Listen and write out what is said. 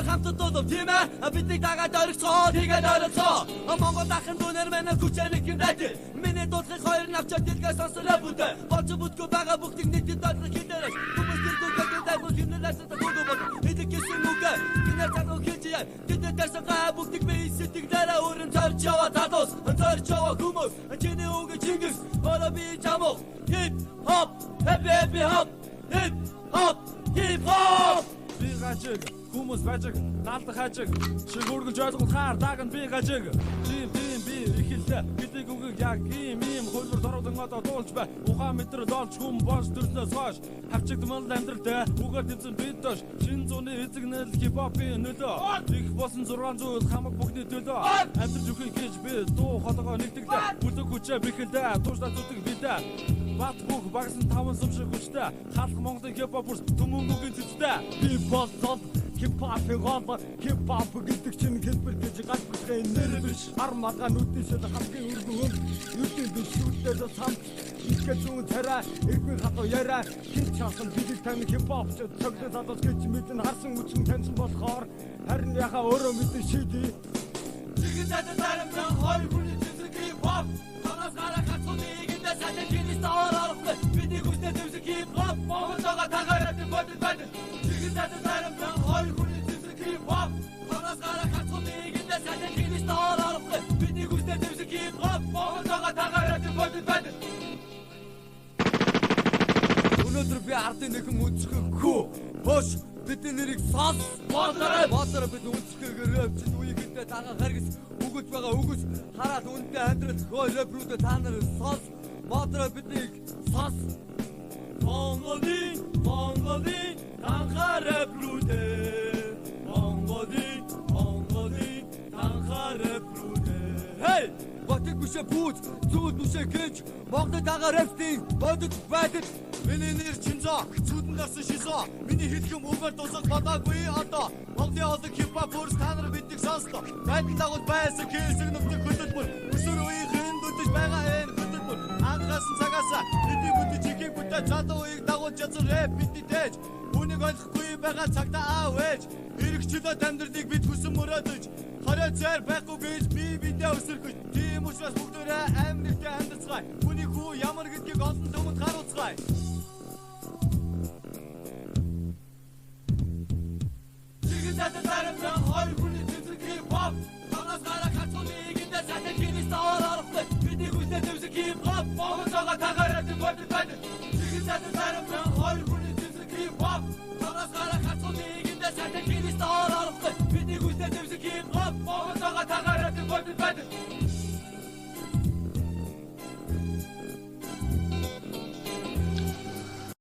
хамтд дуулав тийм ээ бидний дагаад оригцоо тэгээд оригцоо Монгол ахын дүүнэр манай хүчээр гиндэж миний дуулахыг хоёр навчаа дэлгээс сонсороо бүдэ болж бүдгүй байгаа бүгдийг нийтэд дуулах хідэрэж хүмүүс дэргүүгээд дайгуул хэмнэлээс дуулав эдэг гэсэн үг гинэ цагаа хэлж яа тэдэд дасгаа бүгдийг би сэтгэлээрээ өрн зорж яваа татус зорж яваа хүмүүс чиний үг чингис болоо би жамоо hip hop happy hop hip hop hip hop би гажиг хүмүүс бажиг галдах хажиг шиг үргэлж ойлгохаар даг нь би гажиг тийм би ихэллээ гэдэг үгийг яг ийм хөлбөр дорогдсон одоо дуулж бай ухаан мэтрэл олж хүм бонс төрснөөс хойш хавчигдмал амьдралтай үгээр тэмцэн бид доош шин зууны эзэгнэл хипхопын нөлөө их болсон 600 хамаг бүгдний төлөө амьдрж өгөх гэж би дуу хоолойгоо нэгтгэлээ бүлэг хүчээ бэхэлдэ тууштай зүтг бидээ бат бүх багсан 5 сум шиг хүчтэй халах Монголын хипхоперс төмөнгөгийн цэцтэй би болсон хипхопын гол хипхоп гэдэг чинь хэлбэр гэж галбархай нэр биш армага нүдээсээ хамгийн өргөн юутэй биш шүтээр сам ихэ зүүн царай эргэн хатуу яриа хин чансан бидэг тань хипхоп ч цогцол задаас гэж мэдэн харсан үчин таньсан болохоор харин яхаа өөрөө мэдэн шийдээ чигээр татарам хоёр хүний зэвсэг хипхоп танаас гараа хацуудыг эндээ сатан чиний стаарах бидний хүчтэй зэвсэг хипхоп Монголоо тагараад бодит чигээр татарам хоёр хүний зэвсэг хипхоп танаас гараа хацуудыг эндээ сатан чиний стаарах бидний хүчтэй зэвсэг хипхоп Монголоо тагараад бодит өнөөдөр би ардын нэгэн үзэхгүй хош бидний нэрийг сонс бодлоо бид үзэхгээр чинь үеигдээ дагаа харгас үгэж байгаа үгс хараад үнтэй амьдрал хөө рэпрүүдэ та нар сонс бодлоо биднийг сонс Монголын танхаа рэпрүүдэ Монголын танхаа рэпрүүдэ хей Батик бүшэ бүүз зүуд бүшэ гэж Монголын дагаа рэптийн бодит байдал миний нэр Чинзо зүудэн дарсан шизо миний хэлхэм үгээр дусах бодоогүй одоо Монголын олон хипхоперс та нар биднийг сонслоо байдал дагуул байсан хэсэг нүгтэг хөдөлмөр өсөр үеийн дүдэж байгаа энэ хөдөлмөр анхаасан цагаасаа бидний бүдэ чигийг бүдэ залуу үеийг дагуулж язар рэп бидний дэж үнийг ойлгохгүй байгаа цагтаа аавэж эргчлөө амьдралыг бид хүсэн мөрөөдөж хараа зэр байхгүй гэж би бидээ өсөргөж тийм учраас бүгдээрээ амьдтай амьдцгаая үний хүү ямар гэдгийг олон түмэнд харуулцгаая чигээр татарам хоёр хүний зэвсэг хипхоп танаас гараа хацуудыг эндээ сатан чиний стаарах бидний хүчтэй зэвсэг хипхоп Монголоо тагараад бодит чигээр татарам